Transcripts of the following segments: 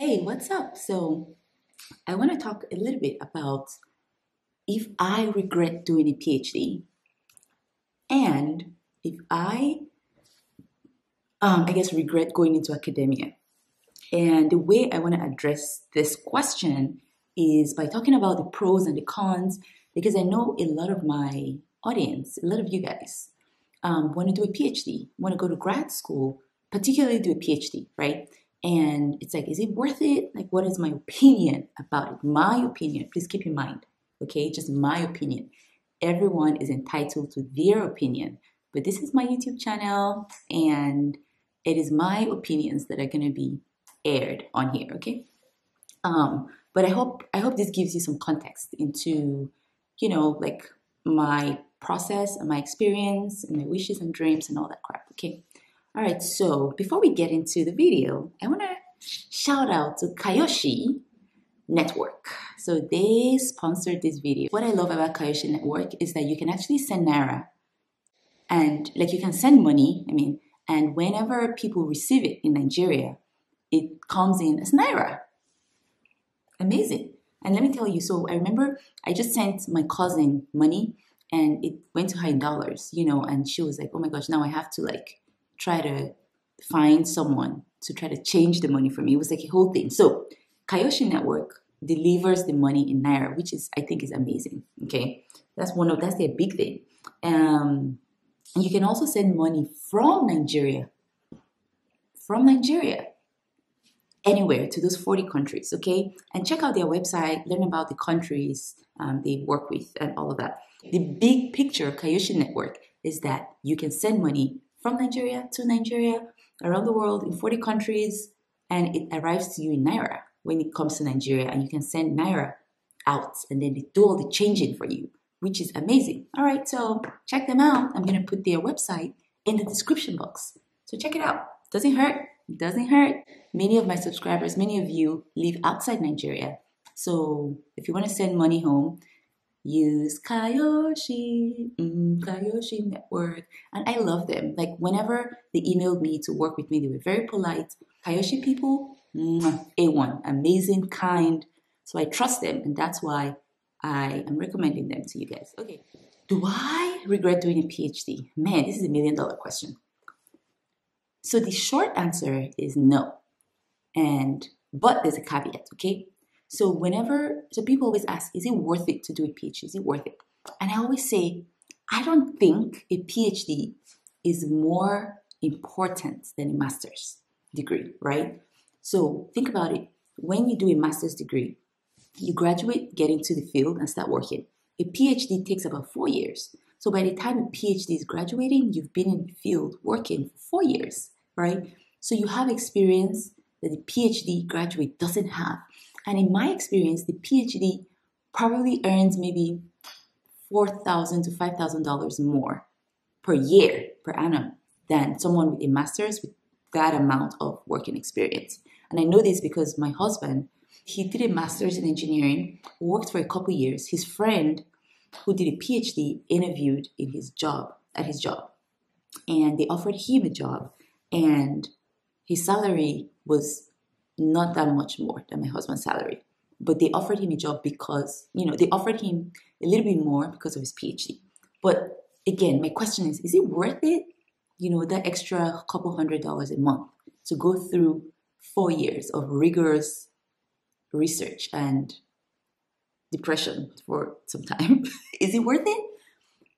Hey, what's up? So, I want to talk a little bit about if I regret doing a PhD and if I guess, regret going into academia. And the way I want to address this question is by talking about the pros and the cons, because I know a lot of my audience, a lot of you guys, want to do a PhD, want to go to grad school, particularly do a PhD, right? And it's like, is it worth it? Like, what is my opinion about it? My opinion, please keep in mind, okay? Just my opinion. Everyone is entitled to their opinion, but this is my YouTube channel, and it is my opinions that are going to be aired on here, okay? But I hope this gives you some context into, like my process and my experience and my wishes and dreams and all that crap, okay? All right, so before we get into the video, I want to shout out to Kayoshi Network. So they sponsored this video. What I love about Kayoshi Network is that you can actually send Naira and like you can send money, and whenever people receive it in Nigeria, it comes in as Naira. Amazing. And let me tell you, so I remember I just sent my cousin money and it went to her in dollars, and she was like, oh my gosh, now I have to like try to find someone to try to change the money for me. It was like a whole thing. So Kayoshi Network delivers the money in Naira, which is, I think, is amazing. Okay. That's their big thing. You can also send money from Nigeria, anywhere to those 40 countries, okay? And check out their website, learn about the countries they work with and all of that. The big picture of Kayoshi Network is that you can send money from Nigeria to Nigeria, around the world in 40 countries, and it arrives to you in Naira when it comes to Nigeria, and you can send Naira out, and then they do all the changing for you, which is amazing. All right, so check them out. I'm going to put their website in the description box. So check it out. Doesn't hurt. It doesn't hurt. Many of my subscribers, many of you live outside Nigeria. So if you want to send money home, use Kayoshi Network. And I love them. Like whenever they emailed me to work with me, they were very polite. Kayoshi people, A1, amazing, kind. So I trust them, and that's why I am recommending them to you guys. Okay. Do I regret doing a PhD? Man, this is $1 million question. So the short answer is no. But there's a caveat, okay? So people always ask, is it worth it to do a PhD? Is it worth it? And I always say, I don't think a PhD is more important than a master's degree, right? So think about it. When you do a master's degree, you graduate, get into the field, and start working. A PhD takes about 4 years. So by the time a PhD is graduating, you've been in the field working for 4 years, right? So you have experience that the PhD graduate doesn't have. And in my experience, the PhD probably earns maybe $4,000 to $5,000 more per year, per annum, than someone with a master's with that amount of working experience. And I know this because my husband, he did a master's in engineering, worked for a couple years. His friend who did a PhD interviewed at his job, and they offered him a job, and his salary was not that much more than my husband's salary. But they offered him a job because, they offered him a little bit more because of his PhD. But again, my question is it worth it? That extra couple $100 a month to go through 4 years of rigorous research and depression for some time. Is it worth it?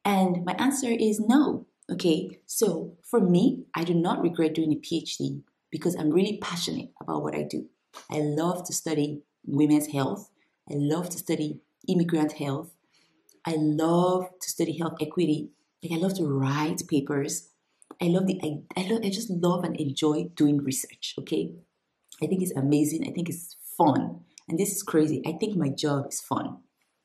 And my answer is no. Okay, so for me, I do not regret doing a PhD because I'm really passionate about what I do. I love to study women's health. I love to study immigrant health. I love to study health equity. Like I love to write papers. I just love and enjoy doing research. Okay, I think it's amazing. I think it's fun. And this is crazy. I think my job is fun.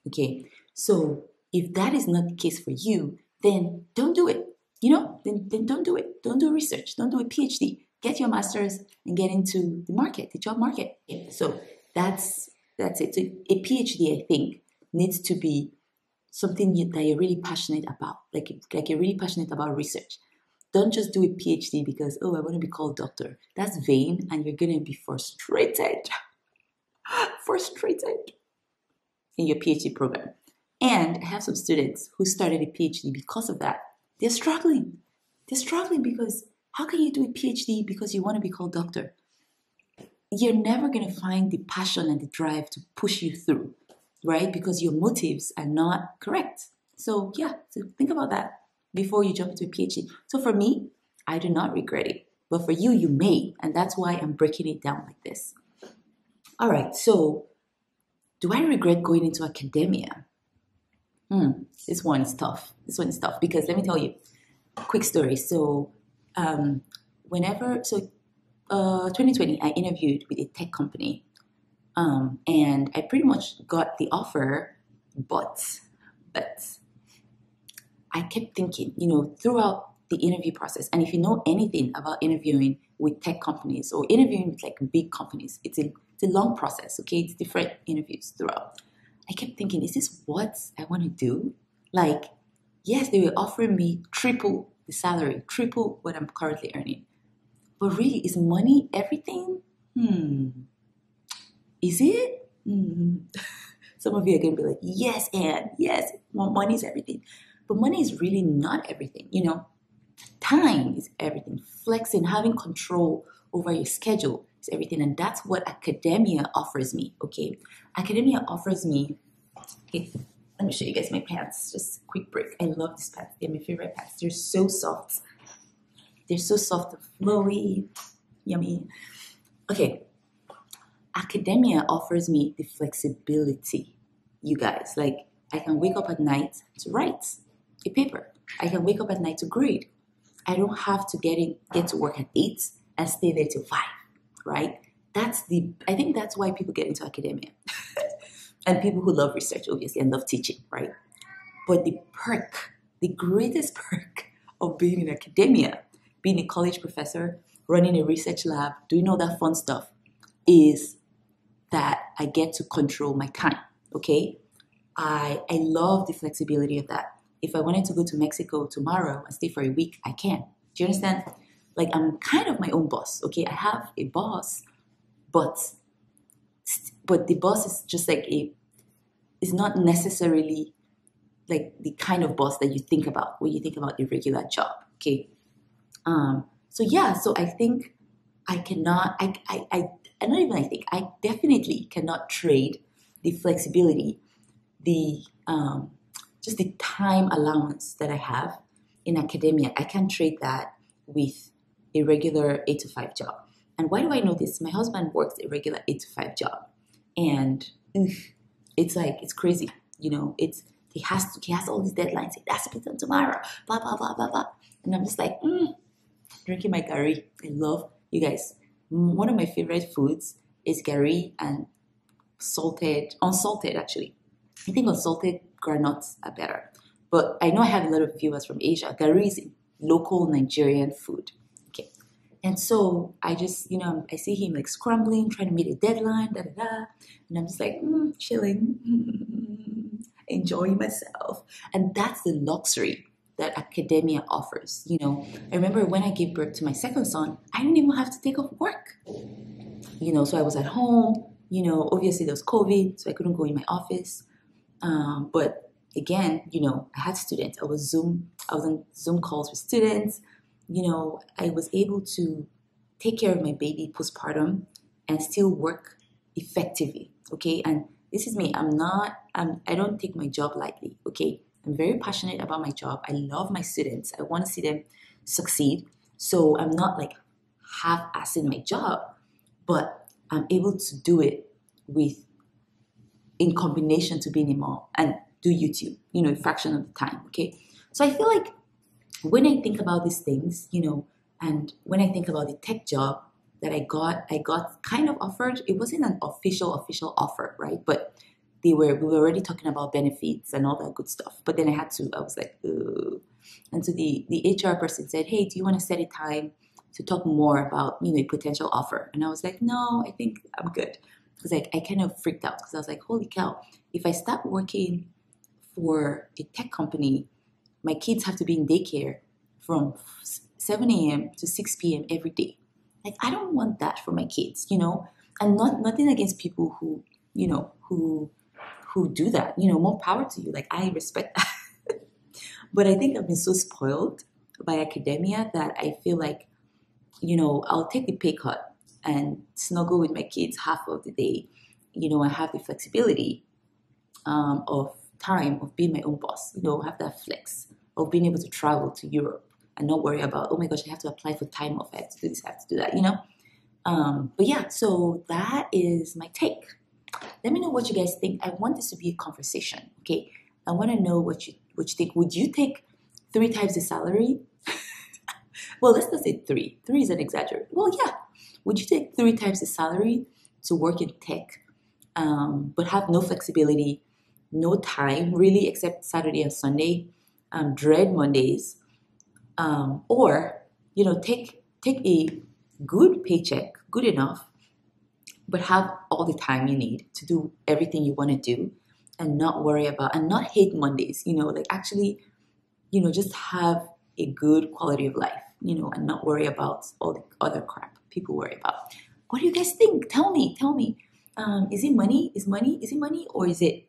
Okay, so if that is not the case for you, then don't do it. Then don't do it. Don't do research. Don't do a PhD. Get your master's and get into the job market. Yeah, so that's it. So a PhD, I think, needs to be something that you're really passionate about. Like you're really passionate about research. Don't just do a PhD because, I want to be called doctor. That's vain, and you're going to be frustrated. Frustrated in your PhD program. And I have some students who started a PhD because of that. They're struggling. They're struggling because how can you do a PhD because you want to be called doctor? You're never going to find the passion and the drive to push you through, right? Because your motives are not correct. So yeah, so think about that before you jump into a PhD. So for me, I do not regret it. But for you, you may. And that's why I'm breaking it down like this. All right, so do I regret going into academia? This one is tough. This one is tough because let me tell you, quick story. So, whenever, so 2020, I interviewed with a tech company, and I pretty much got the offer, but I kept thinking, throughout the interview process, and if you know anything about interviewing with tech companies or interviewing with like big companies, it's a long process. Okay, it's different interviews throughout. I kept thinking, is this what I want to do? Like, yes, they were offering me triple the salary, triple what I'm currently earning. But really, is money everything? Is it? Some of you are going to be like, yes, and yes, money is everything. But money is really not everything, Time is everything. Flexing, having control over your schedule is everything. And that's what academia offers me, okay? Academia offers me, okay, let me show you guys my pants. Just a quick break. I love these pants. They're my favorite pants. They're so soft. They're so soft and flowy. Yummy. Okay. Academia offers me the flexibility, you guys. Like, I can wake up at night to write a paper. I can wake up at night to grade. I don't have to get to work at 8 and stay there till 5, right? I think that's why people get into academia. And people who love research, obviously, and love teaching, right? But the greatest perk of being in academia, being a college professor, running a research lab, doing all that fun stuff, is that I get to control my time, okay? I love the flexibility of that. If I wanted to go to Mexico tomorrow and stay for a week, I can. Do you understand? Like, I'm kind of my own boss, okay? I have a boss, but the boss is just like is not necessarily like the kind of boss that you think about when you think about a regular job, okay? So I think I cannot, not even I think, I definitely cannot trade the flexibility, the just the time allowance that I have in academia. I can't trade that with a regular 8 to 5 job. And why do I know this? My husband works a regular 8 to 5 job, and it's like, it's crazy, he has all these deadlines. It has to be done tomorrow. Blah blah blah blah blah. And I'm just like, drinking my gari. I love, you guys. One of my favorite foods is gari and unsalted actually. I think unsalted granuts are better. But I know I have a lot of viewers from Asia. Gari is local Nigerian food. Okay. And so I just, I see him like scrambling, trying to meet a deadline, da da da. And I'm just like, chilling, enjoying myself. And that's the luxury that academia offers. I remember when I gave birth to my second son, I didn't even have to take off work. So I was at home. Obviously there was COVID, so I couldn't go in my office. But again, I had students. I was on Zoom calls with students. I was able to take care of my baby postpartum and still work effectively. Okay. And this is me. I don't take my job lightly. Okay. I'm very passionate about my job. I love my students. I want to see them succeed. So I'm not like half-assing my job, but I'm able to do it in combination to being a mom and do YouTube, a fraction of the time. Okay. So I feel like when I think about these things, and when I think about the tech job that I got kind of offered. It wasn't an official offer, right? But we were already talking about benefits and all that good stuff. But then I was like, ugh. And so the HR person said, hey, do you want to set a time to talk more about, a potential offer? And I was like, no, I think I'm good. Because I kind of freaked out because I was like, holy cow, if I start working for a tech company, my kids have to be in daycare from 7 a.m. to 6 p.m. every day. Like, I don't want that for my kids, And nothing against people who, who do that. More power to you. Like, I respect that. But I think I've been so spoiled by academia that I feel like, I'll take the pay cut and snuggle with my kids half of the day. I have the flexibility of time of being my own boss, have that flex of being able to travel to Europe and not worry about, oh my gosh, I have to apply for time off, I have to do this, I have to do that. But yeah, so that is my take. Let me know what you guys think. I want this to be a conversation, okay? I want to know what you think. Would you take 3 times the salary? Well, let's not say 3. 3 is an exaggeration. Well, yeah. Would you take 3 times the salary to work in tech, but have no flexibility, no time really except Saturday and Sunday, dread Mondays, or take a good paycheck, good enough, but have all the time you need to do everything you want to do, and not worry about and not hate Mondays. Like actually, just have a good quality of life, and not worry about all the other crap people worry about. What do you guys think? Tell me. Is it money? Is it money, or is it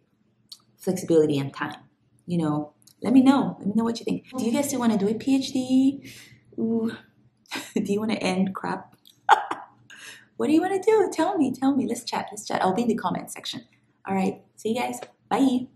flexibility and time? Let me know. Let me know what you think. Do you guys still want to do a PhD? Ooh. Do you want to end crap? What do you want to do? Tell me. Let's chat. I'll be in the comment section. All right. See you guys. Bye.